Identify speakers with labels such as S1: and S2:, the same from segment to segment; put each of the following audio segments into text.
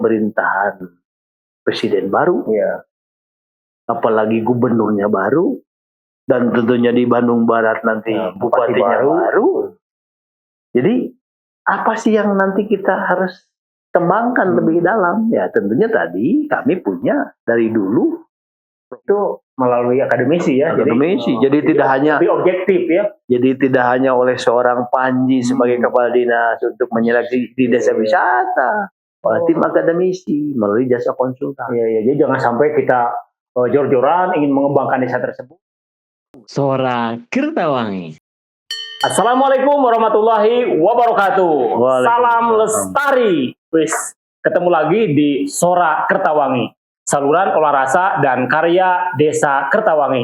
S1: pemerintahan presiden baru,
S2: ya,
S1: apalagi gubernurnya baru, dan tentunya di Bandung Barat nanti bupatinya baru. Jadi apa sih yang nanti kita harus kembangkan lebih dalam? Ya tentunya tadi kami punya dari dulu
S2: itu melalui akademisi ya.
S1: Jadi tidak hanya
S2: lebih objektif ya.
S1: Jadi tidak hanya oleh seorang Panji sebagai kepala dinas untuk menyeleksi di desa wisata, tim akademisi melalui jasa konsultan.
S2: Iya, jadi jangan sampai kita jor-joran ingin mengembangkan desa tersebut.
S3: Sora Kertawangi.
S2: Assalamualaikum warahmatullahi wabarakatuh. Salam lestari. Wis, ketemu lagi di Sora Kertawangi, saluran olah rasa dan karya Desa Kertawangi.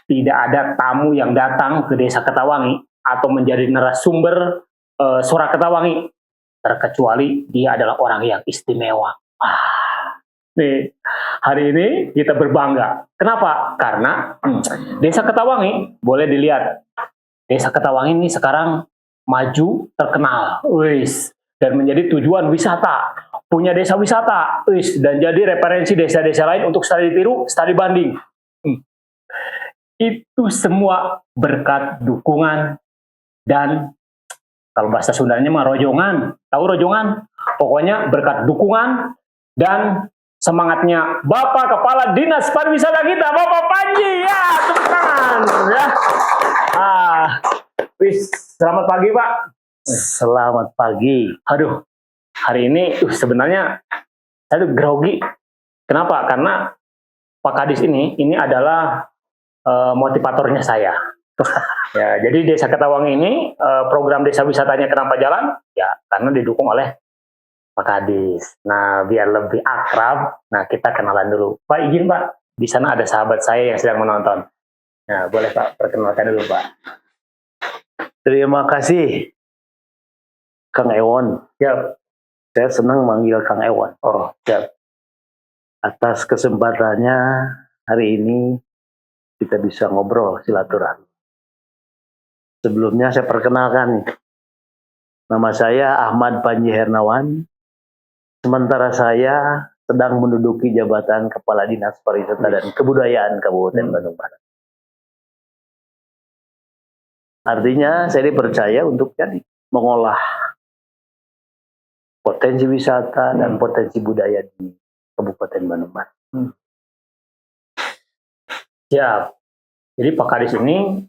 S2: Tidak ada tamu yang datang ke Desa Kertawangi atau menjadi narasumber Sora Kertawangi terkecuali dia adalah orang yang istimewa. Nih, hari ini kita berbangga. Kenapa? Karena Desa Kertawangi, boleh dilihat, Desa Kertawangi ini sekarang maju, terkenal, dan menjadi tujuan wisata, punya desa wisata, dan jadi referensi desa-desa lain untuk studi tiru, studi banding. Itu semua berkat dukungan dan kalau bahasa Sundanya mah rojongan. Tahu rojongan? Pokoknya berkat dukungan dan semangatnya Bapak Kepala Dinas Pariwisata kita, Bapak Panji. Ya, tepuk tangan ya. Selamat pagi, Pak.
S1: Selamat pagi.
S2: Aduh, hari ini sebenarnya saya grogi. Kenapa? Karena Pak Kadis ini adalah motivatornya saya. Ya, jadi Desa Kertawangi ini program desa wisatanya kenapa jalan? Ya, karena didukung oleh Pak Kadis. Nah, biar lebih akrab, nah kita kenalan dulu. Pak, izin Pak, di sana ada sahabat saya yang sedang menonton. Nah, boleh Pak, perkenalkan dulu Pak.
S1: Terima kasih, Kang Ewon.
S2: Siap.
S1: Saya senang manggil Kang Ewon.
S2: Oh, siap.
S1: Atas kesempatannya hari ini kita bisa ngobrol silaturahmi. Sebelumnya saya perkenalkan nih. Nama saya Ahmad Panji Hernawan. Sementara saya sedang menduduki jabatan Kepala Dinas Pariwisata dan Kebudayaan Kabupaten Bandung Barat. Artinya saya dipercaya untuk jadi mengolah potensi wisata dan potensi budaya di Kabupaten Bandung Barat.
S2: Siap. Jadi Pak Kadis ini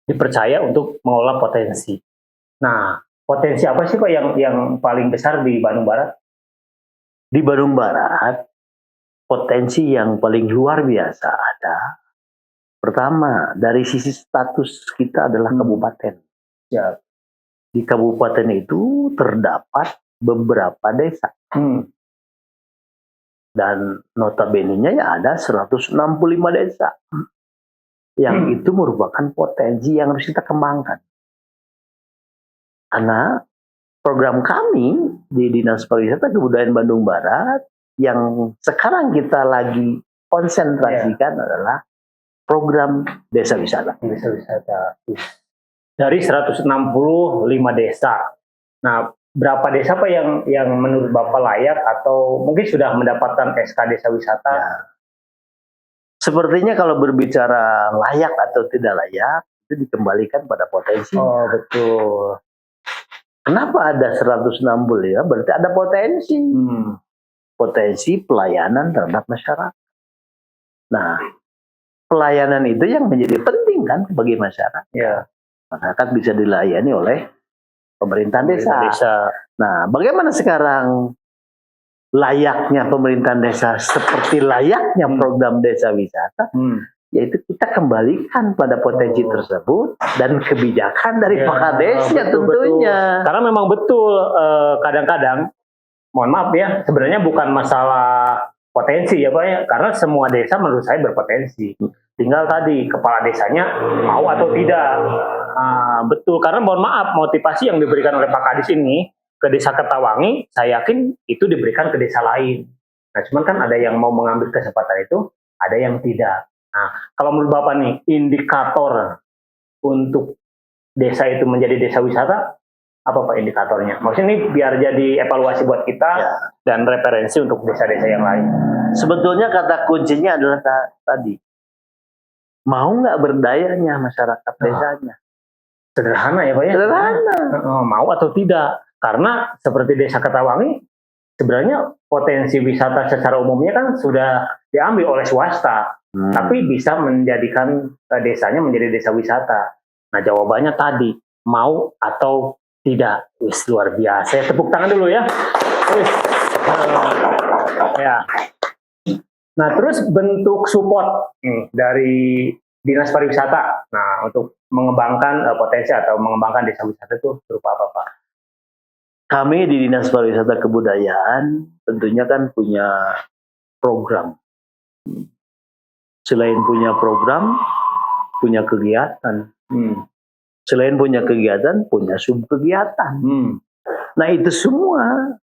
S2: dipercaya untuk mengolah potensi. Nah, potensi apa sih Pak yang paling besar di Bandung Barat?
S1: Di Bandung Barat, potensi yang paling luar biasa ada. Pertama, dari sisi status kita adalah kabupaten.
S2: Ya.
S1: Di kabupaten itu terdapat beberapa desa. Dan notabene-nya ya ada 165 desa. Yang itu merupakan potensi yang harus kita kembangkan. Karena program kami di Dinas Pariwisata Kebudayaan Bandung Barat yang sekarang kita lagi konsentrasikan adalah program desa wisata.
S2: Desa wisata. Dari 165 desa. Nah, berapa desa Pak yang menurut Bapak layak atau mungkin sudah mendapatkan SK desa wisata?
S1: Ya. Sepertinya kalau berbicara layak atau tidak layak, itu dikembalikan pada potensi.
S2: Oh, betul.
S1: Kenapa ada 160 ya? Berarti ada potensi. Potensi pelayanan terhadap masyarakat. Nah, pelayanan itu yang menjadi penting kan bagi masyarakat.
S2: Ya.
S1: Masyarakat bisa dilayani oleh pemerintahan desa. Nah, bagaimana sekarang layaknya pemerintahan desa seperti layaknya program desa wisata, yaitu kita kembalikan pada potensi tersebut dan kebijakan dari Pak Kadesnya tentunya.
S2: Betul. Karena memang betul kadang-kadang, mohon maaf ya, sebenarnya bukan masalah potensi ya Pak ya, karena semua desa menurut saya berpotensi. Tinggal tadi kepala desanya mau atau tidak. Betul, karena mohon maaf, motivasi yang diberikan oleh Pak Kadis ini ke Desa Kertawangi, saya yakin itu diberikan ke desa lain. Nah, cuman kan ada yang mau mengambil kesempatan itu, ada yang tidak. Nah, kalau menurut Bapak nih, indikator untuk desa itu menjadi desa wisata, Apa Pak indikatornya? Maksudnya ini biar jadi evaluasi buat kita
S1: Ya.
S2: dan referensi untuk desa-desa yang lain.
S1: Sebetulnya kata kuncinya adalah tadi, mau nggak berdayanya masyarakat desanya.
S2: Sederhana ya Pak ya?
S1: Sederhana.
S2: Mau atau tidak. Karena seperti Desa Ketawangi, sebenarnya potensi wisata secara umumnya kan sudah diambil oleh swasta. Tapi bisa menjadikan desanya menjadi desa wisata. Nah jawabannya tadi, mau atau tidak. Wis, luar biasa. Tepuk tangan dulu ya. Wis. Ya. Nah terus bentuk support nih dari Dinas Pariwisata. Nah untuk mengembangkan potensi atau mengembangkan desa wisata itu berupa apa Pak?
S1: Kami di Dinas Pariwisata Kebudayaan tentunya kan punya program. Selain punya program, punya kegiatan. Selain punya kegiatan, punya subkegiatan. Nah itu semua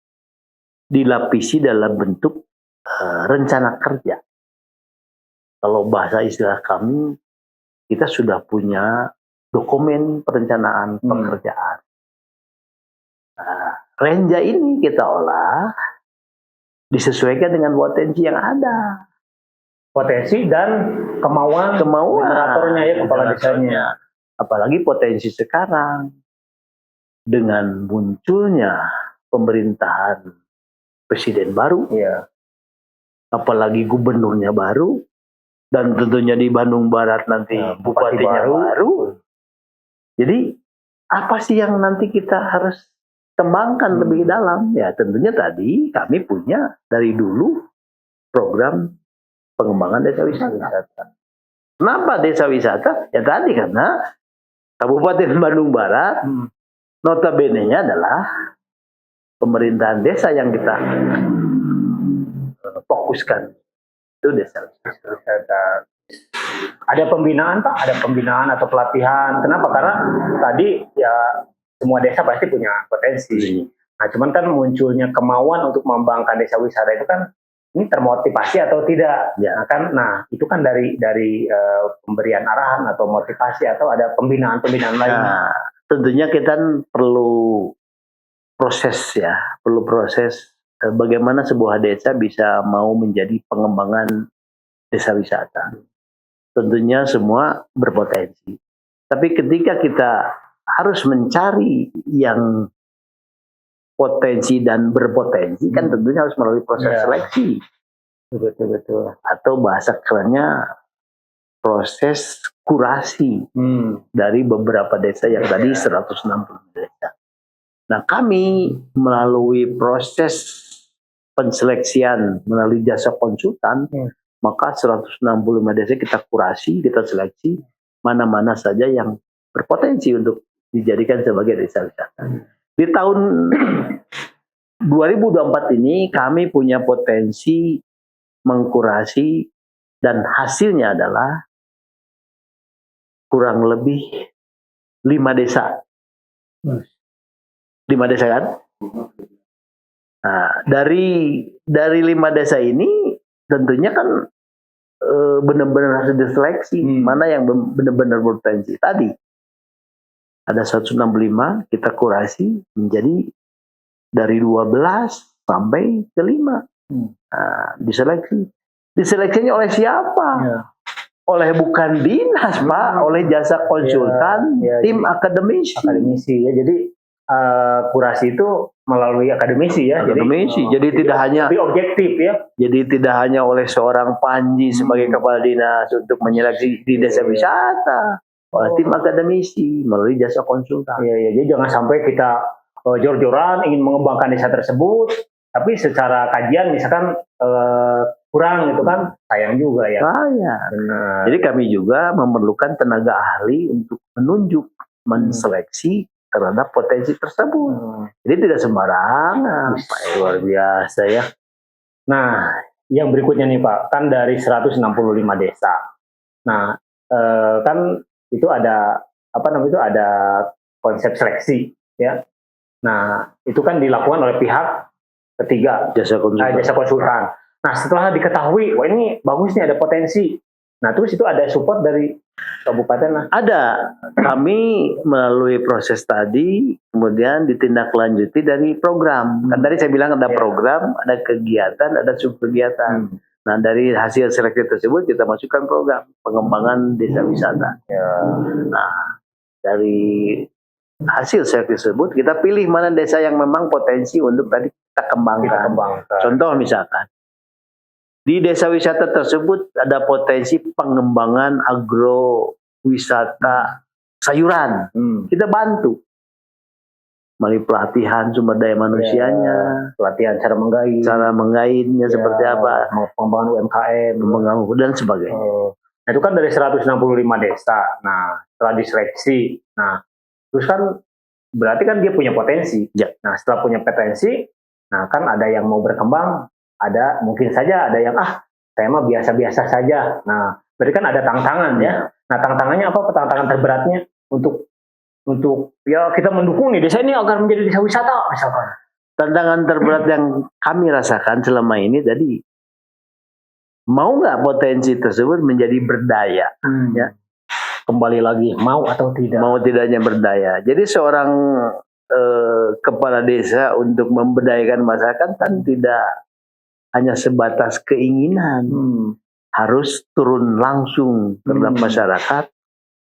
S1: dilapisi dalam bentuk rencana kerja. Kalau bahasa istilah kami, kita sudah punya dokumen perencanaan pekerjaan. Nah, renja ini kita olah disesuaikan dengan potensi yang ada.
S2: Potensi dan kemauan generatornya ya, kepala desanya.
S1: Apalagi potensi sekarang dengan munculnya pemerintahan presiden baru,
S2: Iya.
S1: apalagi gubernurnya baru, dan tentunya di Bandung Barat nanti bupatinya baru. Jadi apa sih yang nanti kita harus kembangkan lebih dalam? Ya tentunya tadi kami punya dari dulu program pengembangan desa wisata. Kenapa desa wisata? Ya tadi karena Kabupaten Bandung Barat notabene-nya adalah pemerintahan desa yang kita fokuskan. Itu desa wisata.
S2: Ada pembinaan Pak? Ada pembinaan atau pelatihan? Kenapa? Karena tadi ya semua desa pasti punya potensi. Nah cuman kan munculnya kemauan untuk mengembangkan desa wisata itu kan ini termotivasi atau tidak?
S1: Ya.
S2: Nah itu kan dari pemberian arahan atau motivasi atau ada pembinaan lain.
S1: Nah, tentunya kita perlu proses ya, perlu proses bagaimana sebuah desa bisa mau menjadi pengembangan desa wisata. Tentunya semua berpotensi. Tapi ketika kita harus mencari yang potensi dan berpotensi, kan tentunya harus melalui proses seleksi.
S2: Betul.
S1: Atau bahasa kerennya proses kurasi dari beberapa desa yang tadi 160 desa. Nah kami melalui proses penseleksian melalui jasa konsultan, maka 165 desa kita kurasi, kita seleksi mana-mana saja yang berpotensi untuk dijadikan sebagai desa wisata. Di tahun 2024 ini kami punya potensi mengkurasi dan hasilnya adalah kurang lebih 5 desa. 5 desa kan? Nah, dari 5 desa ini tentunya kan benar-benar harus diseleksi mana yang benar-benar berpotensi. Tadi ada 165 kita kurasi menjadi dari 12 sampai ke 5. Nah, diseleksi. Diseleksinya oleh siapa? Oleh bukan dinas, Pak, oleh jasa konsultan, tim akademisi ya.
S2: Jadi kurasi itu melalui akademisi ya.
S1: Jadi tidak hanya
S2: lebih objektif ya.
S1: Jadi tidak hanya oleh seorang Panji sebagai kepala dinas untuk menyeleksi di desa wisata, oleh tim akademisi melalui jasa konsultan.
S2: Iya. Jadi jangan sampai kita jor-joran ingin mengembangkan desa tersebut, tapi secara kajian misalkan kurang gitu kan, sayang juga ya.
S1: Benar. Jadi kami juga memerlukan tenaga ahli untuk menunjuk, menseleksi terhadap potensi tersebut. Jadi tidak sembarangan.
S2: Luar biasa ya. Nah, yang berikutnya nih Pak, kan dari 165 desa. Nah, kan itu ada ada konsep seleksi ya. Nah, itu kan dilakukan oleh pihak ketiga, jasa konsultan. Nah, setelah diketahui, wah ini bagus nih ada potensi. Nah terus itu ada support dari kabupaten lah.
S1: Ada, kami melalui proses tadi, kemudian ditindaklanjuti dari program. Kan tadi saya bilang ada
S2: Iya.
S1: program, ada kegiatan, ada subkegiatan. Nah dari hasil seleksi tersebut kita masukkan program pengembangan desa wisata.
S2: Ya.
S1: Nah dari hasil seleksi tersebut kita pilih mana desa yang memang potensi untuk tadi kita kembangkan. Contoh misalkan di desa wisata tersebut ada potensi pengembangan agrowisata sayuran. Kita bantu melalui pelatihan sumber daya manusianya,
S2: Pelatihan cara menggaitnya
S1: seperti apa,
S2: pengembangan UMKM,
S1: dan sebagainya.
S2: Nah, itu kan dari 165 desa. Nah, setelah diseleksi, nah terus kan berarti kan dia punya potensi.
S1: Ya.
S2: Nah, setelah punya potensi, nah kan ada yang mau berkembang, ada mungkin saja ada yang saya mah biasa-biasa saja. Nah, berarti kan ada tantangan ya. Nah, tantangannya apa? Tantangan terberatnya untuk ya kita mendukung nih desa ini agar menjadi desa wisata misalkan.
S1: Tantangan terberat yang kami rasakan selama ini tadi, mau nggak potensi tersebut menjadi berdaya? Ya.
S2: Kembali lagi, mau atau tidak?
S1: Mau tidaknya berdaya. Jadi seorang kepala desa untuk memberdayakan masyarakat kan tidak hanya sebatas keinginan, harus turun langsung terhadap masyarakat.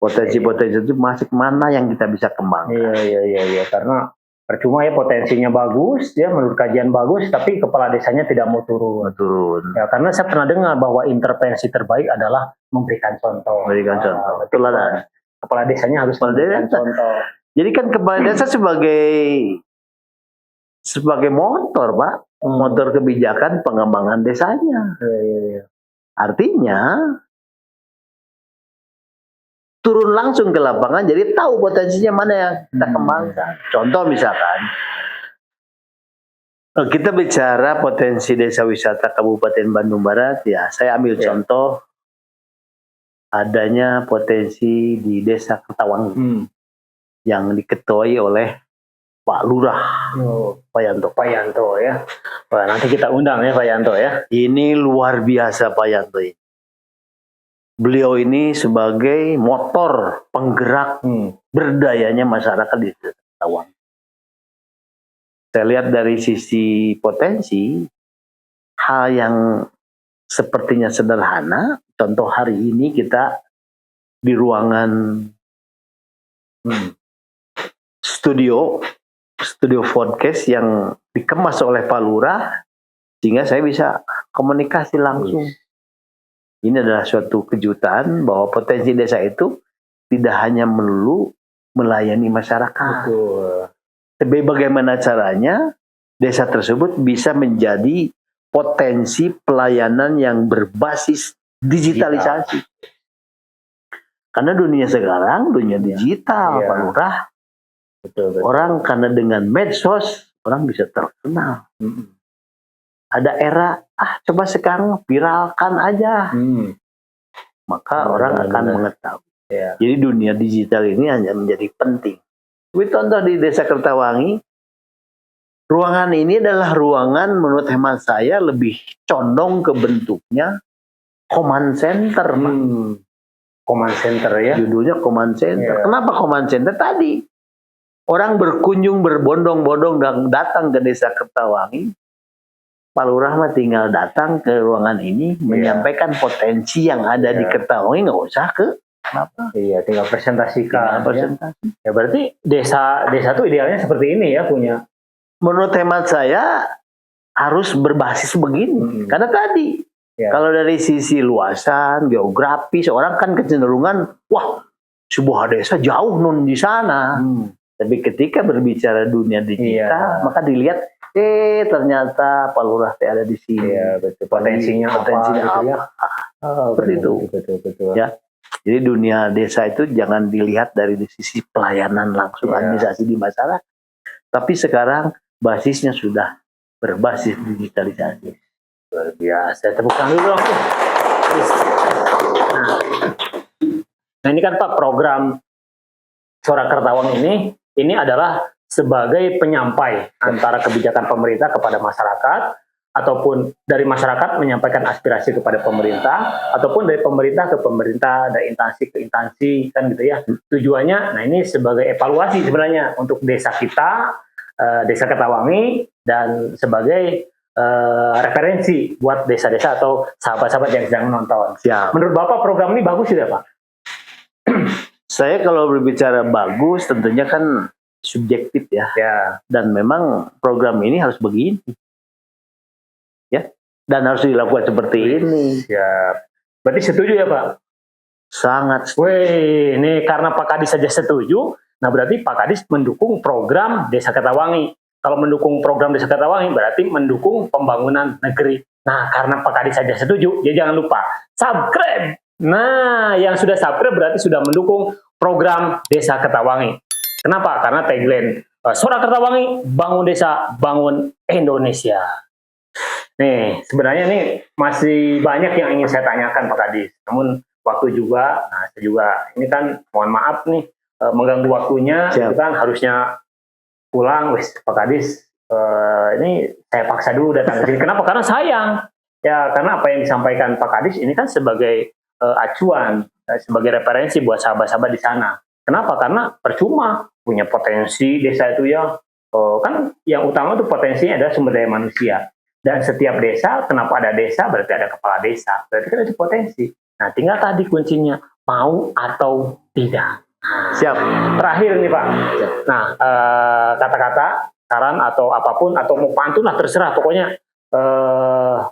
S1: Potensi-potensi itu masih mana yang kita bisa kembangkan.
S2: Iya. Karena percuma ya potensinya bagus, ya menurut kajian bagus, tapi kepala desanya tidak mau turun. Ya, karena saya pernah dengar bahwa intervensi terbaik adalah memberikan contoh.
S1: Betul lah.
S2: Kepala desanya harus memberikan contoh.
S1: Jadi kan kepala desa sebagai motor, Pak. Motor kebijakan pengembangan desanya.
S2: Iya.
S1: Artinya turun langsung ke lapangan, jadi tahu potensinya mana yang kita kembangkan. Contoh misalkan, kita bicara potensi desa wisata Kabupaten Bandung Barat, ya saya ambil contoh adanya potensi di Desa Kertawangi yang diketuai oleh Pak Lurah Pak Yanto ya.
S2: Wah, nanti kita undang ya Pak Yanto ya.
S1: Ini luar biasa Pak Yanto ini. Beliau ini sebagai motor penggerak berdayanya masyarakat di Desa Kertawangi. Saya lihat dari sisi potensi, hal yang sepertinya sederhana, contoh hari ini kita di ruangan studio podcast yang dikemas oleh Pak Lurah, sehingga saya bisa komunikasi langsung. Ini adalah suatu kejutan bahwa potensi desa itu tidak hanya melulu melayani masyarakat. Tapi bagaimana caranya desa tersebut bisa menjadi potensi pelayanan yang berbasis digitalisasi. Karena dunia sekarang dunia digital, Pak Lurah.
S2: Betul.
S1: Orang karena dengan medsos orang bisa terkenal. Ada era coba sekarang viralkan aja, maka orang akan mengetahui. Jadi dunia digital ini hanya menjadi penting. Contoh di Desa Kertawangi, ruangan ini adalah ruangan menurut hemat saya lebih condong ke bentuknya command center.
S2: Command center ya.
S1: Judulnya command center. Kenapa command center? Tadi orang berkunjung berbondong-bondong dan datang ke Desa Kertawangi, Pak Lurah mah tinggal datang ke ruangan ini menyampaikan potensi yang ada di Kertawangi, nggak usah ke kenapa?
S2: Iya, tinggal presentasikan.
S1: Presentasi.
S2: Ya berarti desa tuh idealnya seperti ini ya punya.
S1: Menurut hemat saya harus berbasis begini. Karena tadi kalau dari sisi luasan, geografis, orang kan kecenderungan, wah sebuah desa jauh nun di sana. Tapi ketika berbicara dunia digital, maka dilihat, ternyata Pak Lurah ada di sini.
S2: Iya, betul. Potensinya apa? Ya.
S1: Seperti itu.
S2: Betul.
S1: Ya. Jadi dunia desa itu jangan dilihat dari sisi pelayanan langsung administrasi di masyarakat. Tapi sekarang basisnya sudah berbasis digitalisasi.
S2: Luar biasa. Tepuk tangan dulu dong. Nah ini kan Pak program Suara Kertawangi ini adalah sebagai penyampai antara kebijakan pemerintah kepada masyarakat ataupun dari masyarakat menyampaikan aspirasi kepada pemerintah, ataupun dari pemerintah ke pemerintah, dari instansi ke instansi, kan gitu ya. Tujuannya, nah ini sebagai evaluasi sebenarnya untuk desa kita, Desa Ketawangi, dan sebagai referensi buat desa-desa atau sahabat-sahabat yang sedang menonton.
S1: Siap.
S2: Menurut Bapak program ini bagus tidak, Pak?
S1: Saya kalau berbicara bagus tentunya kan subjektif ya.
S2: Ya.
S1: Dan memang program ini harus begini. Ya. Dan harus dilakukan seperti ini.
S2: Siap. Berarti setuju ya, Pak?
S1: Sangat.
S2: Wih, ini karena Pak Kadis saja setuju, nah berarti Pak Kadis mendukung program Desa Ketawangi. Kalau mendukung program Desa Ketawangi berarti mendukung pembangunan negeri. Nah, karena Pak Kadis saja setuju, ya jangan lupa subscribe. Nah, yang sudah subscribe berarti sudah mendukung program Desa Ketawangi. Kenapa? Karena tagline Suara Ketawangi, bangun desa, bangun Indonesia. Nih, sebenarnya nih masih banyak yang ingin saya tanyakan Pak Kadis. Namun waktu juga, nah saya juga ini kan mohon maaf nih mengganggu waktunya.
S1: Siap.
S2: Itu kan harusnya pulang, wis Pak Kadis. Ini saya paksa dulu datang ke sini. Kenapa? Karena sayang. Ya, karena apa yang disampaikan Pak Kadis ini kan sebagai acuan, sebagai referensi buat sahabat-sahabat di sana. Kenapa? Karena percuma punya potensi desa itu ya. Kan yang utama itu potensinya adalah sumber daya manusia. Dan setiap desa, kenapa ada desa? Berarti ada kepala desa. Berarti kan itu potensi. Nah, tinggal tadi kuncinya, mau atau tidak. Nah,
S1: Siap.
S2: terakhir nih Pak. Nah, kata-kata, saran atau apapun, atau mau pantun lah terserah. Pokoknya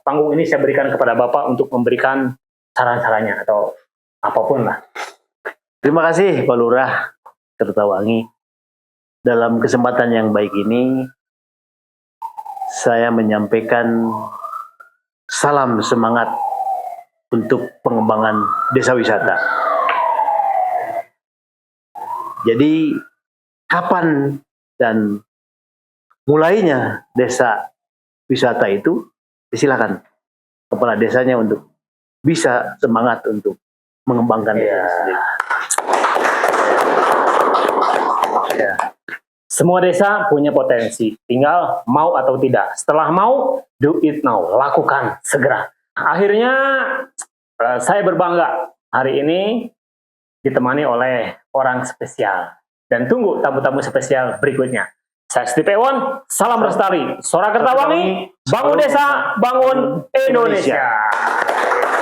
S2: panggung ini saya berikan kepada Bapak untuk memberikan saran-sarannya atau apapun lah.
S1: Terima kasih Pak Lurah Kertawangi. Dalam kesempatan yang baik ini, saya menyampaikan salam semangat untuk pengembangan desa wisata. Jadi, kapan dan mulainya desa wisata itu, silakan kepala desanya untuk bisa semangat untuk mengembangkan desa sendiri.
S2: Ya. Semua desa punya potensi, tinggal mau atau tidak. Setelah mau, do it now, lakukan segera. Akhirnya saya berbangga hari ini ditemani oleh orang spesial. Dan tunggu tamu-tamu spesial berikutnya. Saya Steve Ewon, salam lestari. Suara Kertawangi, bangun desa, bangun Indonesia.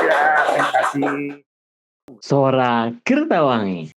S2: Ya, terima kasih.
S3: Suara Kertawangi.